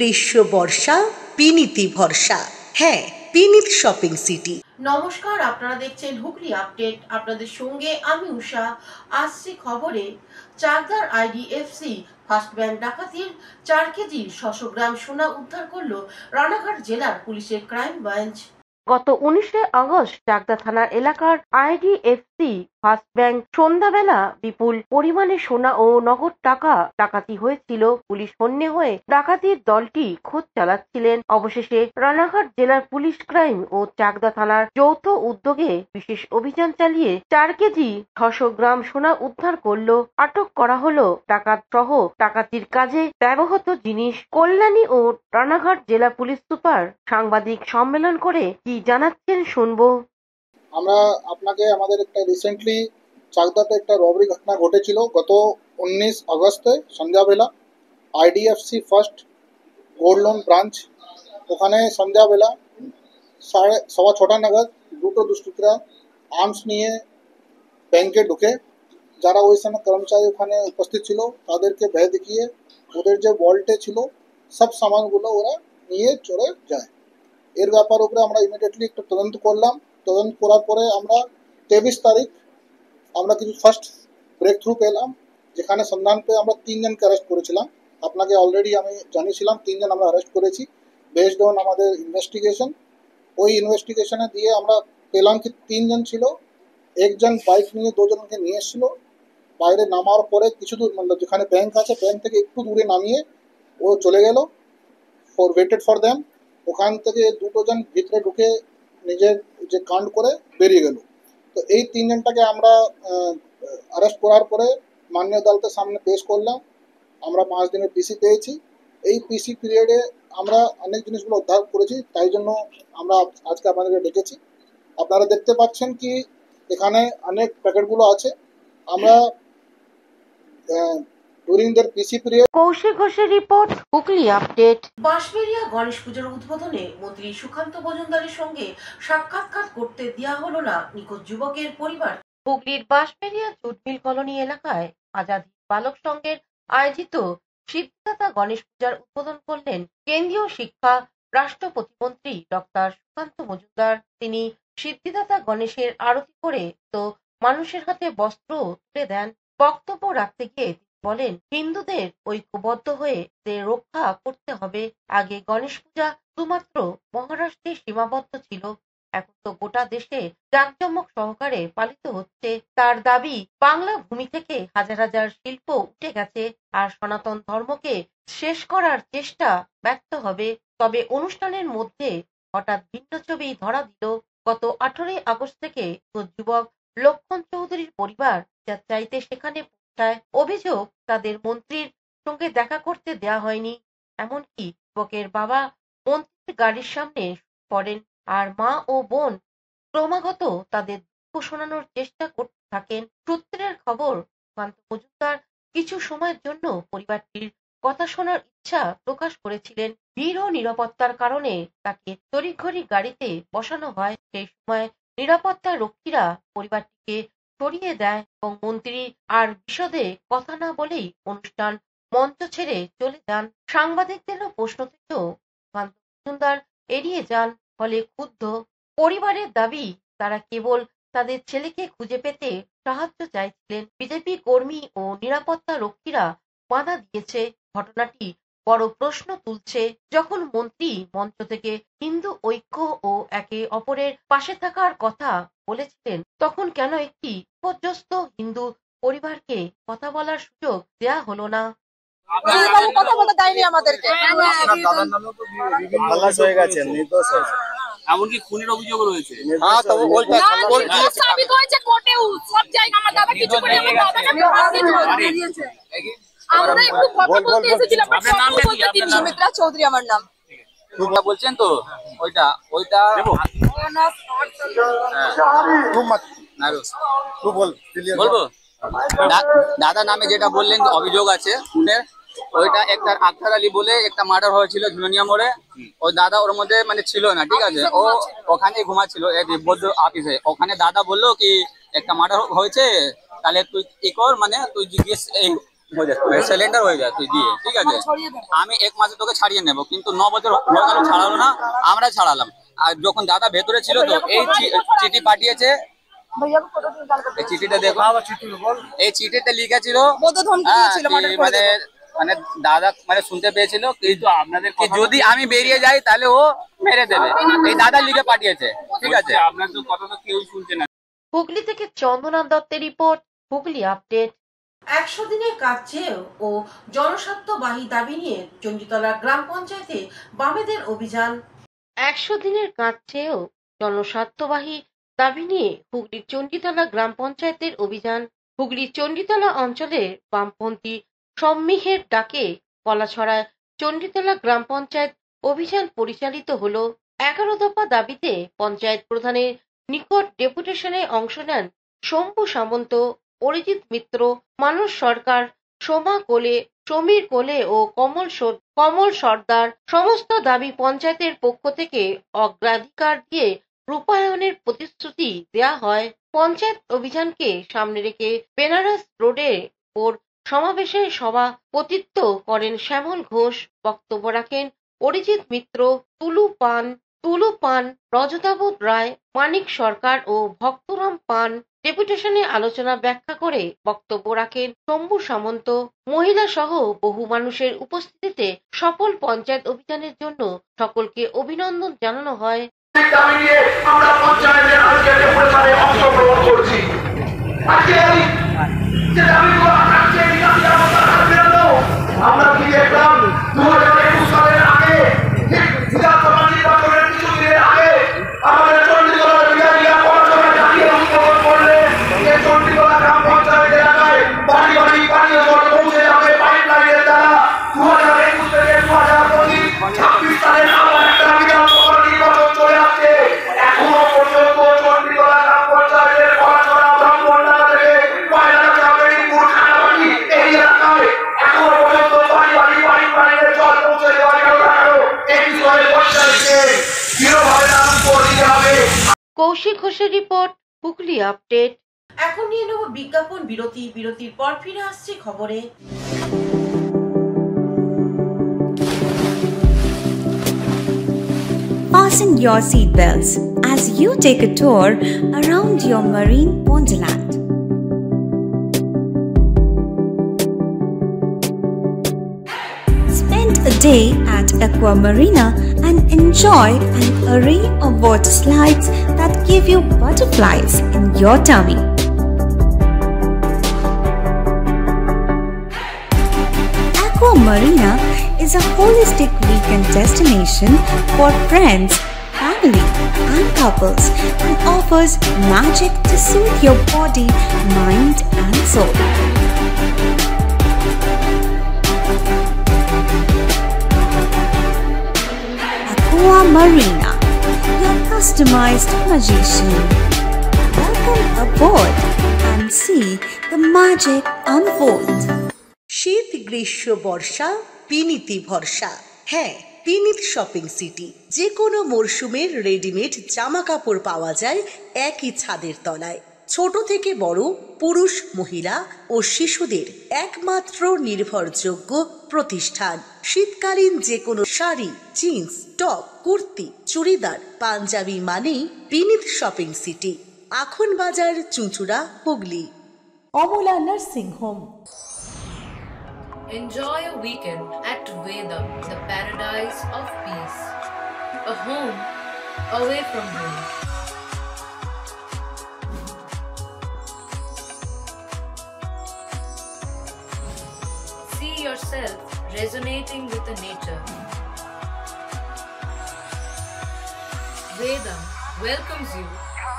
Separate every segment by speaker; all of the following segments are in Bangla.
Speaker 1: গ্রীষ্ম বর্ষা বিনীতি ভরসা। হ্যাঁ, বিনীত শপিং সিটি।
Speaker 2: নমস্কার, আপনারা দেখছেন হুগলি আপডেট। আপনাদের সঙ্গে আমি উষা। আসছি খবরে। চাকদার IDFC ফার্স্ট ব্যাংক ডাকাতির 4 কেজি 600 গ্রাম সোনা উদ্ধার করল রানাঘাট জেলার পুলিশের ক্রাইম ব্রাঞ্চ। গত 19 আগস্ট চাকদা থানার এলাকার IDFC ফার্স্ট ব্যাংক সন্ধ্যাবেলা বিপুল পরিমাণে সোনা ও নগদ টাকা ডাকাতি হয়েছিল। পুলিশ হন্যে হয়ে ডাকাতির দলটি খোঁজ চালাচ্ছিলেন। অবশেষে রানাঘাট জেলার পুলিশ ক্রাইম ও চাকদা থানার যৌথ উদ্যোগে বিশেষ অভিযান চালিয়ে 4 কেজি 600 গ্রাম সোনা উদ্ধার করল। আটক করা হলো ডাকাত সহ ডাকাতির কাজে ব্যবহৃত জিনিস। কল্যাণী ও রানাঘাট জেলা পুলিশ সুপার সাংবাদিক সম্মেলন করে কি জানাচ্ছেন শুনবো।
Speaker 3: আমরা আপনাকে আমাদের একটা রিসেন্টলি চাকদাতে একটা রবারি ঘটনা ঘটেছিল গত 19 আগস্টে সন্ধ্যাবেলা। IDFC first gold loan branch, ওখানে সন্ধ্যাবেলা 6:15 নাগাদ দুটো দুষ্কৃতীরা আর্মস নিয়ে ব্যাংকে ঢুকে, যারা ওই সময় কর্মচারী ওখানে উপস্থিত ছিল তাদেরকে ভয় দেখিয়ে ওদের যে ওয়ালেটে ছিল সব সামানগুলো ওরা নিয়ে চলে যায়। এর ব্যাপার উপরে আমরা ইমিডিয়েটলি একটু তদন্ত করলাম। তদন্ত করার পরে আমরা 23 তারিখ আমরা কিছু ফার্স্ট ব্রেক থ্রু পেলাম, যেখানে সন্ধান পেয়ে আমরা 3 জনকে অ্যারেস্ট করেছিলাম। আপনাকে অলরেডি আমি জানিয়েছিলাম 3 জন আমরা অ্যারেস্ট করেছি বেসড অন আমাদের ইনভেস্টিগেশন। ওই ইনভেস্টিগেশনে দিয়ে আমরা পেলাম কি 3 জন ছিল, একজন বাইক নিয়ে 2 জনকে নিয়ে এসেছিল। বাইরে নামার পরে কিছু দূর মানে যেখানে ব্যাংক আছে ব্যাংক থেকে একটু দূরে নামিয়ে ও চলে গেল ওয়েটেড ফর দ্যাম। ওখান থেকে 2 জন ভিতরে ঢুকে নিজের যে কাণ্ড করে বেরিয়ে গেল। তো এই 3 জনটাকে আমরা অ্যারেস্ট করার পরে মাননীয় আদালতের সামনে পেশ করলাম। আমরা 5 দিনের পিসি পেয়েছি। এই পিসি পিরিয়ডে আমরা অনেক জিনিসগুলো উদ্ধার করেছি, তাই জন্য আমরা আজকে আপনাদেরকে ডেকেছি। আপনারা দেখতে পাচ্ছেন কি এখানে অনেক প্যাকেটগুলো আছে। আমরা during their PC period।
Speaker 2: Kaushik ঘোষের রিপোর্ট, হুগলি আপডেট। বাঁশবেড়িয়া গণেশ পুজোর উদ্বোধনে মন্ত্রী সুকান্ত মজুমদারের সঙ্গে সাক্ষাৎকার করতে দেওয়া হলো না নিখোঁজ যুবকের পরিবার। হুগলির বাঁশবেড়িয়া জুটমিল কলোনি এলাকায় আজাদি বালক সংঘের আয়োজিত সিদ্ধিদাতা গণেশ পূজার উদ্বোধন করলেন কেন্দ্রীয় শিক্ষা রাষ্ট্র প্রতিমন্ত্রী ডক্টর সুকান্ত মজুমদার। তিনি সিদ্ধিদাতা গণেশের আরতি করে তো মানুষের হাতে বস্ত্র তুলে দেন। বক্তব্য রাখতে গিয়ে বলেন, হিন্দুদের ঐক্যবদ্ধ হয়ে রক্ষা করতে হবে। আগে গণেশ পূজা শুধুমাত্র মহারাষ্ট্রে সীমাবদ্ধ ছিল, এখন তো গোটা দেশে জাঁকজমক সহকারে পালিত হচ্ছে। তার দাবি, বাংলা ভূমি থেকে হাজার হাজার শিল্প উঠে গেছে, আর সনাতন ধর্মকে শেষ করার চেষ্টা ব্যর্থ হবে। তবে অনুষ্ঠানের মধ্যে হঠাৎ ভিন্ন ছবি ধরা দিল। গত 18 আগস্ট থেকে যুবক লক্ষণ চৌধুরীর পরিবার চাইতে সেখানে অভিযোগ, তাদের মন্ত্রীর সঙ্গে দেখা করতে দেয়া হয়নি। এমনকি যুবকের বাবা মন্ত্রীর গাড়ির সামনে পড়েন, আর মা ও বোন ক্রমাগত তাদের দুঃখ শোনানোর চেষ্টা করতে থাকেন। সূত্রের খবর, সুকান্ত মজুমদার কিছু সময়ের জন্য পরিবারটির কথা শোনার ইচ্ছা প্রকাশ করেছিলেন। ভিড় ও নিরাপত্তার কারণে তাকে তড়িঘড়ি গাড়িতে বসানো হয়। সেই সময় নিরাপত্তা রক্ষীরা পরিবারটিকে সরিয়ে দেয় এবং মন্ত্রী আর বিশদে কথা না বলেই অনুষ্ঠান মঞ্চ ছেড়ে চলে যান। সাংবাদিকদেরও প্রশ্ন থেকেও সুকান্ত মজুমদার এড়িয়ে যান। ফলে ক্ষুব্ধ পরিবারের দাবি, তারা কেবল তাদের ছেলেকে খুঁজে পেতে সাহায্য চাইছিলেন। বিজেপি কর্মী ও নিরাপত্তা রক্ষীরা বাধা দিয়েছে। ঘটনাটি বড় প্রশ্ন তুলছে। যখন মন্ত্রী মঞ্চ থেকে হিন্দু ঐক্য ও একে অপরের পাশে থাকার কথা বলেছিলেন, তখন কেন একটি বিপর্যস্ত হিন্দু পরিবারকে কথা বলার সুযোগ দেয়া হলো না?
Speaker 4: কথা বলা দেয়নি আমাদেরকে।
Speaker 5: এমনকি খুনের অভিযোগ রয়েছে।
Speaker 4: আমরা একটু কথা বলতে এসেছিলাম। সুমিত্রা চৌধুরী আমার নাম।
Speaker 5: বলছেন তো ওইটা বলবো দাদা নামে যেটা বললেন অভিযোগ আছে খুনের, ওইটা একটা আখতার আলী বলে একটা মার্ডার হয়েছিল ঝুলনিয়া মোড়ে। ওই দাদা ওর মধ্যে মানে ছিল না, ঠিক আছে, ও ওখানে ঘুমাচ্ছিল বৌদ্ধ অফিসে। ওখানে দাদা বললো কি একটা মার্ডার হয়েছে, তাহলে তুই কি কর, মানে তুই জিজ্ঞেস সিলিন্ডার হয়ে যায় তুই দিয়ে, ঠিক আছে, আমি 1 মাসে তোকে ছাড়িয়ে নেব, কিন্তু 9 বছর হয়ে গেল ছাড়ালো না, আমরা ছাড়ালাম। আর যখন দাদা ভেতরে ছিল তো এই চিঠি পাঠিয়েছে, এই চিঠিটা দেখো, এই চিঠিতে লিখেছিল মানে মানে দাদা মানে শুনতে পেয়েছিল কিন্তু আপনাদের যদি আমি বেরিয়ে যাই তাহলে ও মেরে দেবে, এই দাদা লিখে পাঠিয়েছে, ঠিক আছে। আপনার তো কথা তো কেউ শুনছে না।
Speaker 2: হুগলি থেকে চন্দ্রনাথ দত্তের রিপোর্ট, হুগলি আপডেট। 100 দিনের কাজ চেয়েও ও জনস্বার্থবাহী দাবি নিয়ে চণ্ডীতলা গ্রাম পঞ্চায়েতে বামেদের অভিযান। 100 দিনের কাজ চেয়েও জনস্বার্থবাহী দাবি নিয়ে হুগলির চণ্ডীতলা গ্রাম পঞ্চায়েতের অভিযান। হুগলির চণ্ডীতলা অঞ্চলের বামপন্থী সমীহের ডাকে কলাছড়ায় চণ্ডীতলা গ্রাম পঞ্চায়েত অভিযান পরিচালিত হলো। 11 দফা দাবিতে পঞ্চায়েত প্রধানের নিকট ডেপুটেশনে অংশ নেন শম্ভু সামন্ত, অরিজিৎ মিত্র, মানস সরকার, সোমা কোলে, সমীর কোলে ও কমল সর্দার। সমস্ত দাবি পঞ্চায়েতের পক্ষ থেকে অগ্রাধিকার দিয়ে রূপায়ণের প্রতিশ্রুতি দেয়া হয়। পঞ্চায়েত অভিযানকে সামনে রেখে বেনারস রোডের ওপর সমাবেশে সভাপতিত্ব করেন শ্যামল ঘোষ। বক্তব্য রাখেন অরিজিৎ মিত্র, তুলু পান, রজতাবোধ রায়, মানিক সরকার ও ভক্তরাম পান। ডেপুটেশনে আলোচনা ব্যাখ্যা করে বক্তব্য রাখেন শম্ভু সামন্ত। মহিলা সহ বহু মানুষের উপস্থিতিতে সফল পঞ্চায়েত অভিযানের জন্য সকলকে অভিনন্দন জানানো হয়।
Speaker 6: আমরা পঞ্চায়েতের আজকে ডেপুটেশনে অংশগ্রহণ করছি। আমরা কি দেখলাম 2021 সালের আগে বিধানসভা নির্বাচনের কিছুদিনের আগে আমাদের চণ্ডীতলার বিধায়িকা পড়াশোনা জাতীয় উদ্বোধন করলে যে চণ্ডীতলা গ্রাম পঞ্চায়েত এলাকায় বাড়ি বাড়ি পানীয় জল পৌঁছে যাবে পাইপলাইনের দ্বারা। 2021 থেকে 2026 সালের আবার একটা বিধানসভা নির্বাচন চলে আসছে। এখনো পর্যন্ত চণ্ডীতলা গ্রাম পঞ্চায়েতের পড়াশোনা ব্রাহ্মণডাঙ্গা থেকে পায়রাঘাটা মেদিনীপুর খানাবাড়ি এই এলাকায় এখনো পর্যন্ত বাড়ি বাড়ি পাইপলাইনের জল পৌঁছে দেওয়া গেল না কেন? এই বিষয়ে পঞ্চায়েতকে দৃঢ়ভাবে নাম করে দিতে হবে।
Speaker 2: কৌশিক ঘোষের রিপোর্ট, হুগলি আপডেট। এখন নিয়ে নেব বিজ্ঞাপন বিরতি। বিরতির পর ফিরে আসছি খবরে।
Speaker 7: Fasten your seatbelts as you take a tour around your marine wonderland. Spend a day at Aqua Marina and enjoy an array of water slides that give you butterflies in your tummy. Aqua Marina is a holistic weekend destination for friends, family, and couples and offers magic to soothe your body, mind, and soul. Aqua Marina, your customized magician. Welcome aboard and see the magic unfold.
Speaker 1: শীত, গ্রীষ্ম, বর্ষা, বিনীতি ভরসা। হ্যাঁ, বিনীত শপিং সিটি। যে কোনো মরশুমের রেডিমেড জামা কাপড় পাওয়া যায় একই ছাদের তলায়। ছোট থেকে বড়, পুরুষ, মহিলা ও শিশুদের একমাত্র নির্ভরযোগ্য প্রতিষ্ঠান। শীতকালীন যে কোনো শাড়ি, জিন্স, টপ, কুর্তি, চুড়িদার, পাঞ্জাবি মানেই বিনীত শপিং সিটি। আখন বাজার, চুঁচুড়া, Hooghly. Amala nursing home.
Speaker 8: Enjoy a weekend at Vedam, the paradise of peace. A home away from home. See yourself resonating with the nature. Vedam welcomes you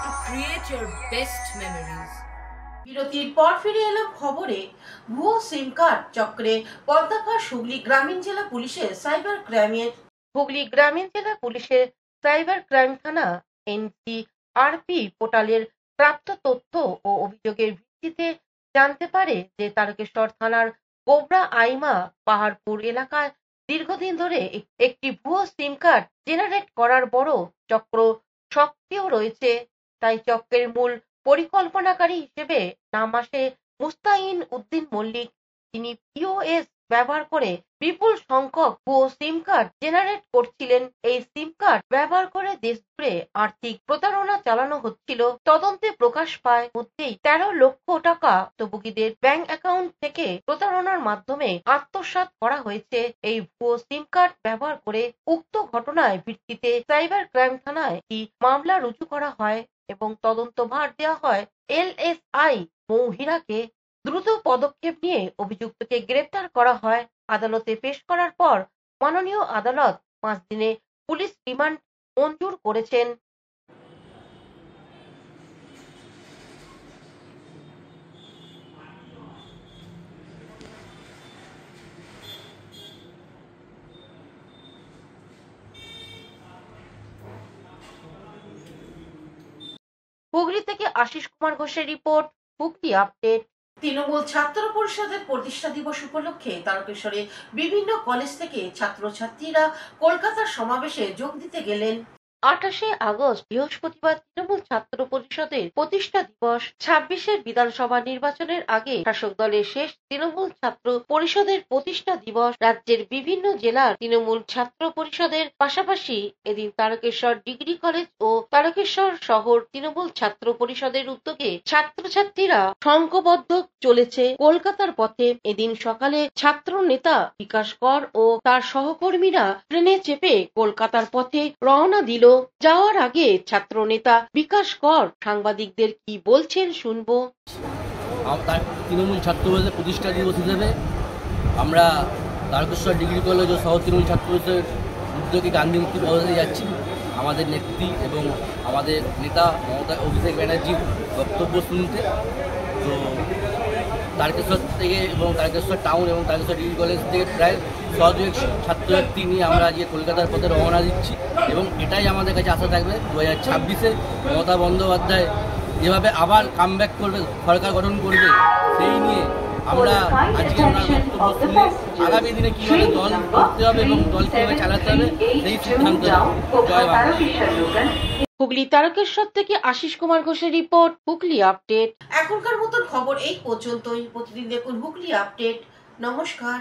Speaker 8: to create your best memories.
Speaker 2: বিরতির পর ফিরে এলাম খবরে। ভুয়ো সিম কার্ড চক্রে পর্দাফাশ হুগলি গ্রামীণ জেলা পুলিশের সাইবার ক্রাইমের। হুগলি গ্রামীণ জেলা পুলিশের সাইবার ক্রাইম থানা NCRP পোর্টালের প্রাপ্ত তথ্য ও অভিযোগের ভিত্তিতে জানতে পারে যে তারকেশ্বর থানার গোবরা আইমা পাহাড়পুর এলাকায় দীর্ঘদিন ধরে একটি ভুয়ো সিম কার্ড জেনারেট করার বড় চক্র সক্রিয় রয়েছে। তাই চক্রের মূল পরিকল্পনাকারী হিসেবে নাম আসে মুস্তাইন উদ্দিন মল্লিক। তিনি পিওএস ব্যবহার করে বিপুল সংখ্যক ভুয়ো সিম কার্ড জেনারেট করছিলেন। এই সিম কার্ড ব্যবহার করে দেশ জুড়ে আর্থিক প্রতারণা চালানো হচ্ছিল। তদন্তে প্রকাশ পায় মধ্যেই 13 লক্ষ টাকা ভুক্তভোগীদের ব্যাংক অ্যাকাউন্ট থেকে প্রতারণার মাধ্যমে আত্মসাৎ করা হয়েছে। এই ভুয়ো সিম কার্ড ব্যবহার করে উক্ত ঘটনায় ভিত্তিতে সাইবার ক্রাইম থানায় একটি মামলা রুজু করা হয় এবং তদন্তভার দেওয়া হয় এলএসআই মৌহিরাকে। দ্রুত পদক্ষেপ নিয়ে অভিযুক্তকে গ্রেপ্তার করা হয়। আদালতে পেশ করার পর মাননীয় আদালত 5 দিনে পুলিশ রিমান্ড মঞ্জুর করেছেন। হুগলি থেকে আশিস কুমার ঘোষের রিপোর্ট, হুগলি আপডেট। তৃণমূল ছাত্র পরিষদের প্রতিষ্ঠা দিবস উপলক্ষে তারকেশ্বরে বিভিন্ন কলেজ থেকে ছাত্রছাত্রীরা কলকাতার সমাবেশে যোগ দিতে গেলেন। 28শে আগস্ট বৃহস্পতিবার তৃণমূল ছাত্র পরিষদের প্রতিষ্ঠা দিবস। 26-এর বিধানসভা নির্বাচনের আগে শাসক দলের শেষ তৃণমূল ছাত্র পরিষদের প্রতিষ্ঠা দিবস। রাজ্যের বিভিন্ন জেলার তৃণমূল ছাত্র পরিষদের পাশাপাশি এদিন তারকেশ্বর ডিগ্রি কলেজ ও তারকেশ্বর শহর তৃণমূল ছাত্র পরিষদের উদ্যোগে ছাত্রছাত্রীরা সংঘবদ্ধ চলেছে কলকাতার পথে। এদিন সকালে ছাত্র নেতা বিকাশ কর ও তার সহকর্মীরা ট্রেনে চেপে কলকাতার পথে রওনা দিল। যাওয়ার আগে ছাত্র নেতা বিকাশ কর সাংবাদিকদের কি বলছেন শুনবো।
Speaker 9: তৃণমূল ছাত্র পরিষদের প্রতিষ্ঠা দিবস হিসেবে আমরা তারকেশ্বর ডিগ্রি কলেজ ও শহর তৃণমূল ছাত্র পরিষদের উদ্যোগে গান্ধী মুক্তি পদযাত্রায় যাচ্ছি। আমাদের নেত্রী এবং আমাদের নেতা মমতা অভিষেক ব্যানার্জির বক্তব্য শুনতে। তো তারকেশ্বর থেকে এবং তারকেশ্বর টাউন এবং তারকেশ্বর ডিগ্রি কলেজ থেকে প্রায় 100 ছাত্রছাত্রী নিয়ে আমরা আজকে কলকাতার পথে রওনা দিচ্ছি এবং এটাই আমাদের কাছে আশা থাকবে 2026-এ মমতা বন্দ্যোপাধ্যায় যেভাবে আবার কামব্যাক করবে, সরকার গঠন করবে, সেই নিয়ে আমরা আজকে ওনার বক্তব্য শুনে আগামী দিনে কীভাবে দল করতে হবে এবং দল কীভাবে চালাতে হবে সেই সিদ্ধান্ত। জয় বাংলা।
Speaker 2: হুগলি তারকেশ্বর থেকে আশিস কুমার ঘোষের রিপোর্ট, হুগলি আপডেট। এখনকার মতন খবর এই পর্যন্তই। প্রতিদিন দেখুন হুগলি আপডেট। নমস্কার।